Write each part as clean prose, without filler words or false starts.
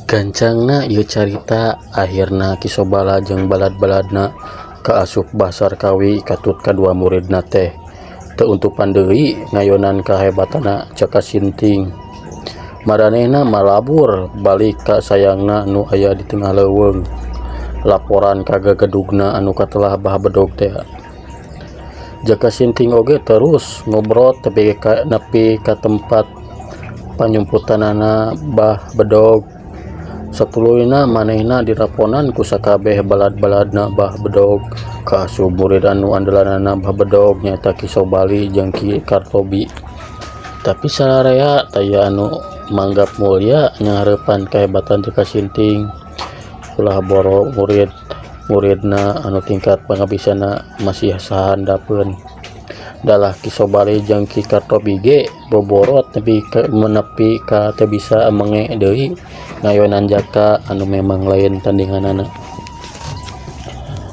Gancangna ieu carita akhirna Kisobala jeung balad-baladna kaasup Basarkawi katut kadua muridna teh teu untupan deui ngayonan kahebatana Cakasinting. Maranehna malabur balik ka sayangna nu aya di tengah leuweung. Laporan ka gagedugna anu katelah bah bedog teh. Cakasinting oge terus ngobrol nepi ka tempat panyumputanana bah bedog. Satuluyna manehna diraponan ku sakabeh balad-baladna bah bedog kaasup murid anu andalanana bah bedog nyaeta Kisobali jeung Ki Kartobi. Tapi sararea taya anu manggap mulya nyahareupan kahebatan Cakasinting. Ulah boro muridna anu tingkat pangabisana masih sahandapeun. Dalah Kisobali jeung Ki Kartobi ge boborot menepi ka teu bisa menge deui ngayonan Jaka anu memang lain tandinganana.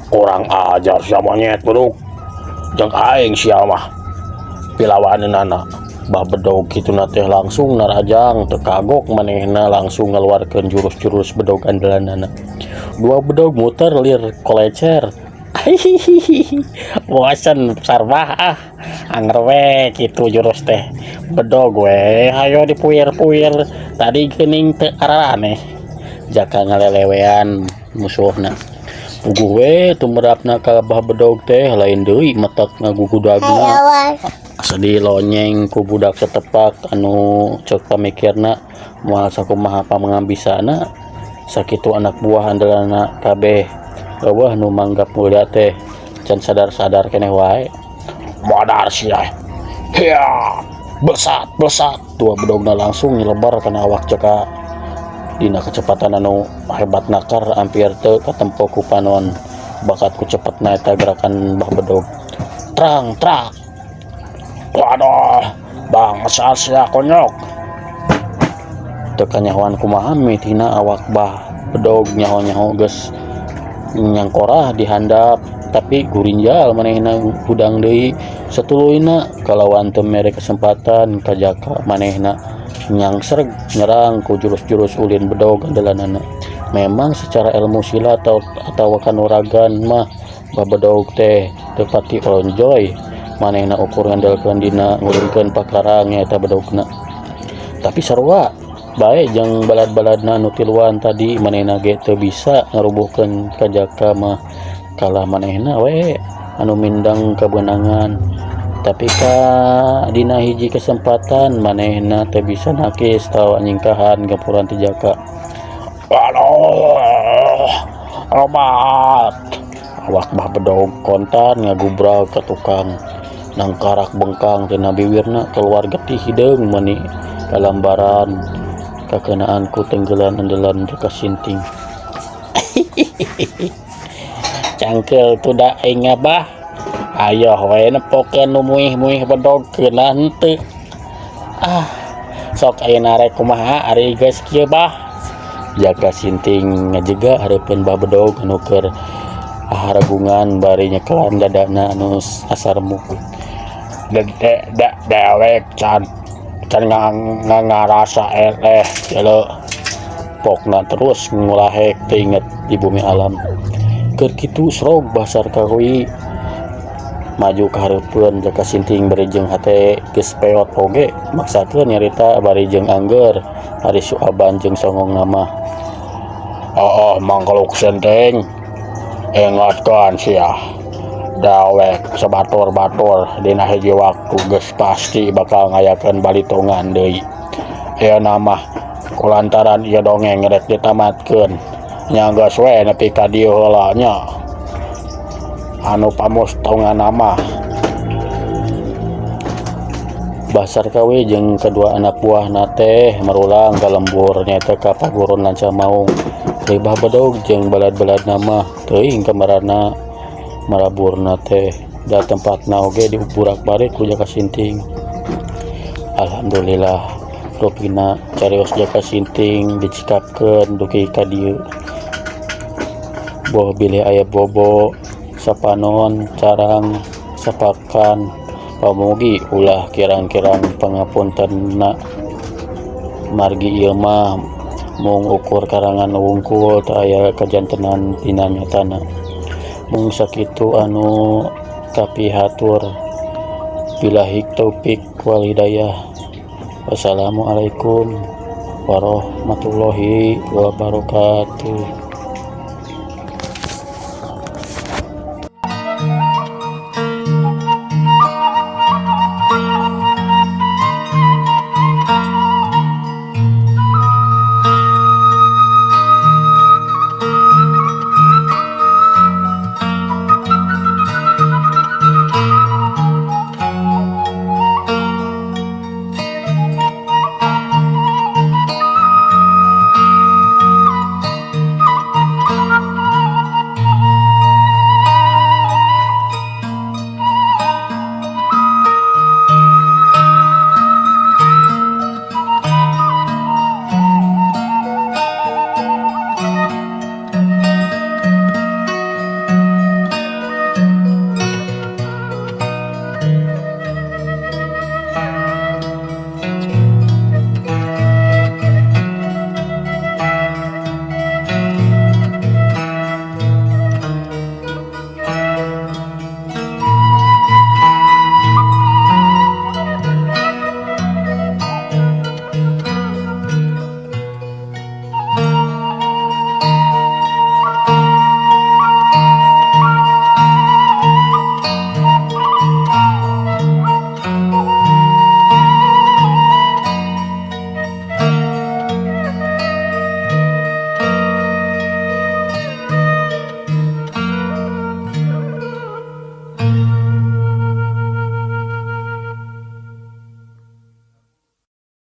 Kurang ajar sia monyet bedug jeung aing sia mah pilawaneunana bah bedog kituna teh langsung narajang teu kagok manehna langsung ngaluarkeun jurus-jurus bedog andalanana. Dua bedog muter lir kolecer. Bosen sarbah anger we kitu jurus teh bedog we hayo dipuir-puir tadi geuning teu ararane. Jaka ngalelewean musuhna puguh we tumrapna ka bah bedog teh lain deui metek ngagugudagna asa dilonyeng ku budak setepak anu ceuk pamikirna moal sakumaha pamangambisana sakitu anak buah andalanna kabeh. Eueuh nu manggap mulya teh can sadar-sadar keneh wae. Modar sia. Ya, besat. Dua bedogna langsung nyelebar kana awak Jaka. Dina kecepatan anu hebat nakar hampir teu katempo ku panon. Bakat ku cepetna eta gerakan bah bedog. Trang. Waduh, bangsa sia konyok. Teu kanyahoan kumaha mitina awak bah bedog nyaho-nyaho geus nyangkorah dihandap tapi gurinjal manehna hudang deui. Satuluyna kalawan teu mere kesempatan ka Jaka manehna nyangsreg nyerang ku jurus-jurus ulin bedog andalanana. Memang secara ilmu silat atau kanuragan mah bah bedog teh teu pati onjoy manehna ukur ngandalkeun dina ngulunkeun pakarang nyaeta bedogna. Tapi sarua bae jeung balad-baladna anu tiluan tadi manehna ge teu bisa ngarubuhkeun ka Jaka mah kalah manehna we anu mindang kebenangan. Tapi ka dina hiji kesempatan manehna teu bisa nakis tawa nyingkahan gapuran ti Jaka. Waduh, obat. Awak bah bedog kontan ngagubrag ka tukang nangkarak bengkang tina bibirna keluar getih hideung meuni kalambaran kakenaan ku tenggelan andalan Cakasinting. Cangkel tu da aing abah ayo we nepokeun nu muih-muih bedog keuna henteu. Sok ayeuna rek kumaha ari geus kieu bah. Cakasinting ngajega hareupeun bah bedog anu keur haragungan bari nyekelan dadana anu asarmu. Dewek can ngarasa eleh jelo pokna terus ngulahek teinget di bumi alam. Keur kitu srog Basarkawi maju ka hareupeun Cakasinting bari jeung hate geus peot oge maksakeun nyarita bari jeung angger ari suaban jeung songong nama. Mangkaluk senteng ingatkeun sia dawek sabatur-batur dina hiji waktu geus pasti bakal ngayakeun balitungan deui. Ayeuna mah kulantaran ieu dongeng rek ditamatkeun nya geus we nepi ka dieu heula nya anu pamustonganna mah. Basarkawi jeung kedua anak buahna teh marulang ka lembur nyaeta ka pagurun Lancamaung. Deui bah bedog jeung balad-baladna mah teuing kamarana malaburna teh da tempatna oge diuburak-barik ku Cakasinting. Alhamdulillah rupina carios Cakasinting dicikapkeun dugi ka dieu. Boh bilih aya bobo sapanon carang sapakan pamugi ulah kirang-kirang pangapuntenna margi ieu mah mung ukur karangan wungkul teu aya kajantenan tina nyatana. Mung sakitu anu kapihatur, billahi taufik wal hidayah. Wassalamualaikum warahmatullahi wabarakatuh.